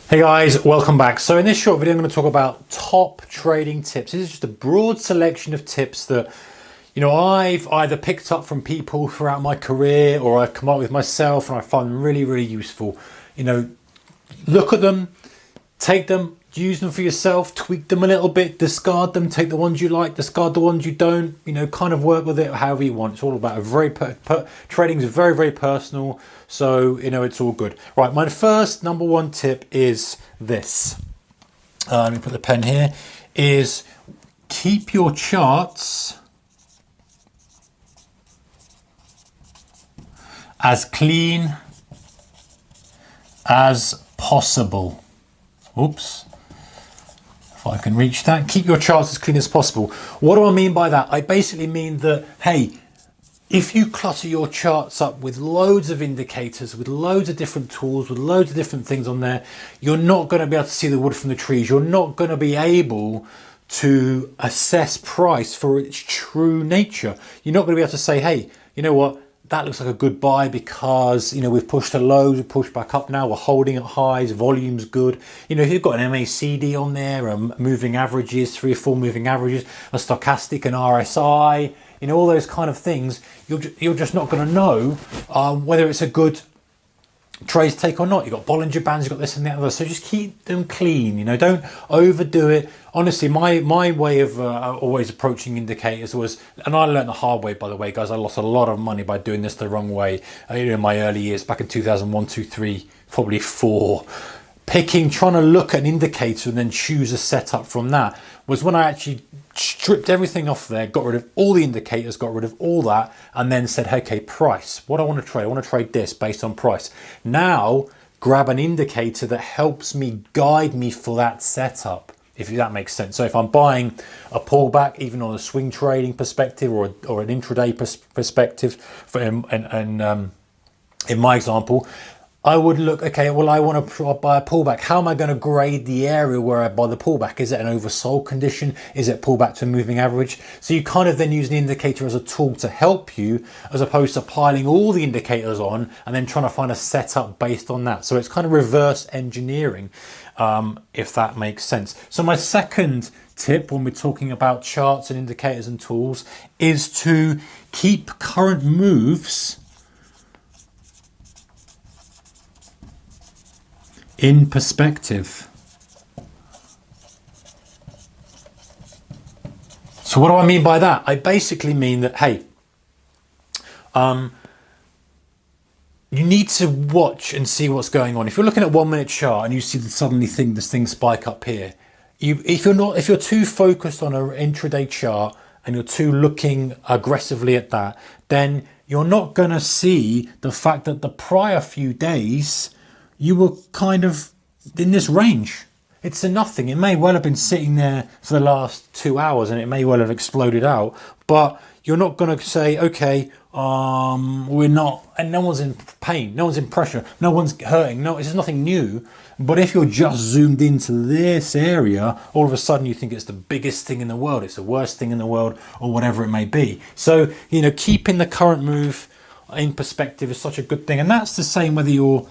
Hey guys, welcome back. So in this short video, I'm going to talk about top trading tips. This is just a broad selection of tips that, I've either picked up from people throughout my career or I've come up with myself and I find them really, really useful. Look at them, take them, use them for yourself, tweak them a little bit, discard them, take the ones you like, discard the ones you don't, kind of work with it however you want. It's all about trading is very, very personal. So, it's all good. Right, my first number one tip is this. Let me put the pen here, is keep your charts as clean as possible. Oops. If I can reach that. Keep your charts as clean as possible. What do I mean by that? I basically mean that, hey, if you clutter your charts up with loads of indicators, with loads of different tools, with loads of different things on there, you're not going to be able to see the wood from the trees. You're not going to be able to assess price for its true nature. You're not going to be able to say, hey, you know what? That looks like a good buy because, we've pushed a low, we've pushed back up now, we're holding at highs, volume's good. If you've got an MACD on there, moving averages, 3 or 4 moving averages, a stochastic, an RSI, all those kind of things, you're just not going to know whether it's a good trade to take or not. You've got Bollinger Bands, you've got this and that other, so just keep them clean, don't overdo it. Honestly, my way of always approaching indicators was, and I learned the hard way, by the way, guys, I lost a lot of money by doing this the wrong way in my early years, back in 2001, 2, 3, probably 4. Trying to look at an indicator and then choose a setup from that was when I actually stripped everything off there, got rid of all the indicators, got rid of all that, and then said, okay, price. What I want to trade? I want to trade this based on price. Now, grab an indicator that helps me guide me for that setup, if that makes sense. So if I'm buying a pullback, even on a swing trading perspective or an intraday perspective, in my example, I would look, okay, well, I want to buy a pullback. How am I going to grade the area where I buy the pullback? Is it an oversold condition? Is it pullback to a moving average? So you kind of then use the indicator as a tool to help you, as opposed to piling all the indicators on and then trying to find a setup based on that. So it's kind of reverse engineering, if that makes sense. So my second tip when we're talking about charts and indicators and tools is to keep current moves in perspective. So what do I mean by that? I basically mean that, hey, you need to watch and see what's going on. If you're looking at 1 minute chart and you see suddenly this thing spike up here, if you're too focused on an intraday chart and you're too looking aggressively at that, then you're not going to see the fact that the prior few days you were kind of in this range. It's a nothing. It may well have been sitting there for the last 2 hours and it may well have exploded out, but you're not going to say, okay, we're not, and no one's in pain, no one's in pressure, no one's hurting, no, it's nothing new. But if you're just zoomed into this area, all of a sudden you think it's the biggest thing in the world, it's the worst thing in the world, or whatever it may be. So, keeping the current move in perspective is such a good thing. And that's the same whether you're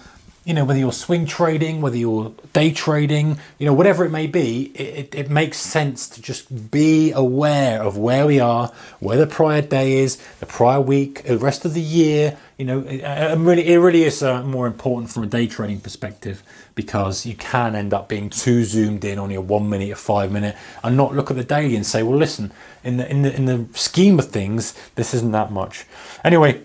swing trading, whether you're day trading, whatever it may be, it makes sense to just be aware of where we are, where the prior day is, the prior week, the rest of the year. It really is more important from a day trading perspective, because you can end up being too zoomed in on your 1 minute or 5 minute and not look at the daily and say, well, listen, in the scheme of things, this isn't that much. Anyway,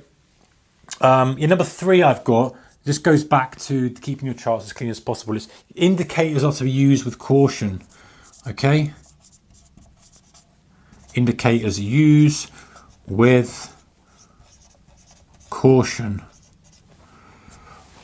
your number 3 I've got. This goes back to keeping your charts as clean as possible. It's indicators are to be used with caution. Okay? Indicators use with caution.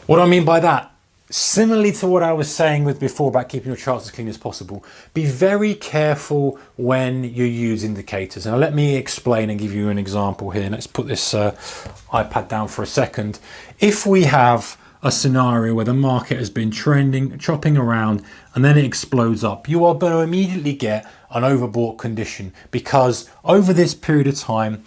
What do I mean by that? Similarly to what I was saying before about keeping your charts as clean as possible, be very careful when you use indicators. Now let me explain and give you an example here. Let's put this iPad down for a second. If we have a scenario where the market has been trending, chopping around, and then it explodes up, you are going to immediately get an overbought condition, because over this period of time,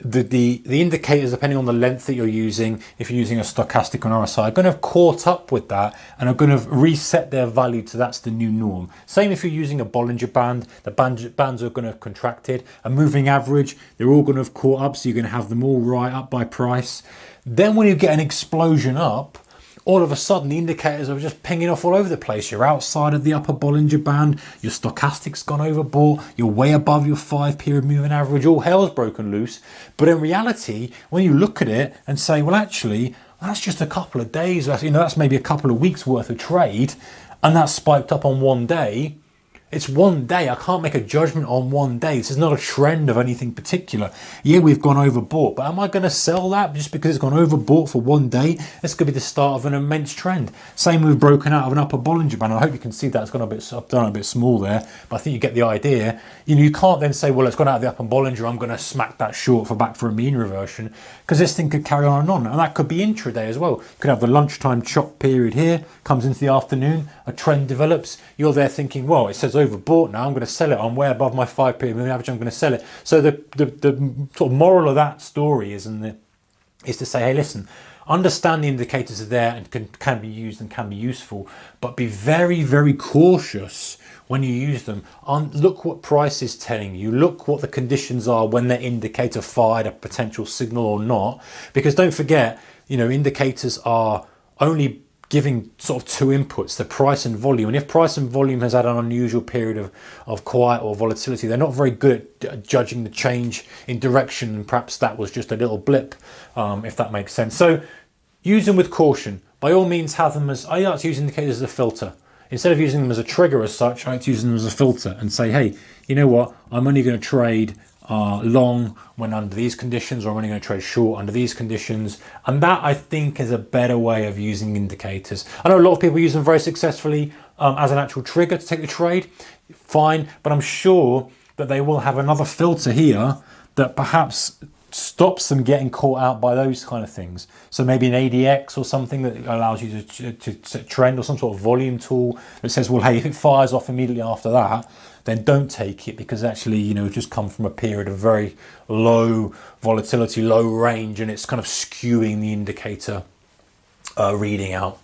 the indicators, depending on the length that you're using, if you're using a stochastic or an RSI, are going to have caught up with that and are going to reset their value to that's the new norm. Same if you're using a Bollinger Band, the bands are going to have contracted. A moving average, they're all going to have caught up, so you're going to have them all right up by price. Then when you get an explosion up, all of a sudden the indicators are just pinging off all over the place. You're outside of the upper Bollinger Band, your stochastic's gone overbought, you're way above your 5-period moving average, all hell's broken loose. But in reality, when you look at it and say, well, actually, that's just a couple of days, that's maybe a couple of weeks worth of trade, and that's spiked up on one day. It's one day. I can't make a judgment on one day. This is not a trend of anything particular. Yeah, we've gone overbought, but am I going to sell that just because it's gone overbought for one day? This could be the start of an immense trend. Same with broken out of an upper Bollinger Band. I hope you can see that it's gone a bit, I've done it a bit small there, but I think you get the idea. You can't then say, well, it's gone out of the upper Bollinger, I'm going to smack that short for back for a mean reversion, because this thing could carry on, and that could be intraday as well. You could have the lunchtime chop period here, comes into the afternoon, a trend develops. You're there thinking, well, it says overbought now, I'm going to sell it. I'm way above my 5-period moving average, I'm going to sell it. So the sort of moral of that story is to say, hey, listen, understand the indicators are there and can be used and can be useful, but be very, very cautious when you use them. Look what price is telling you. Look what the conditions are when that indicator fired a potential signal or not. Because don't forget, indicators are only giving sort of two inputs, the price and volume. And if price and volume has had an unusual period of quiet or volatility, they're not very good at judging the change in direction. And perhaps that was just a little blip, if that makes sense. So use them with caution. By all means, have them as, I like to use indicators as a filter. Instead of using them as a trigger as such, I like to use them as a filter and say, hey, you know what? I'm only going to trade long when under these conditions, or I'm only going to trade short under these conditions. And that, I think, is a better way of using indicators. I know a lot of people use them very successfully as an actual trigger to take the trade. Fine, but I'm sure that they will have another filter here that perhaps stops them getting caught out by those kind of things. So maybe an ADX or something that allows you to set trend, or some sort of volume tool that says, well, hey, if it fires off immediately after that, then don't take it, because actually, it's just come from a period of very low volatility, low range, and it's kind of skewing the indicator reading out.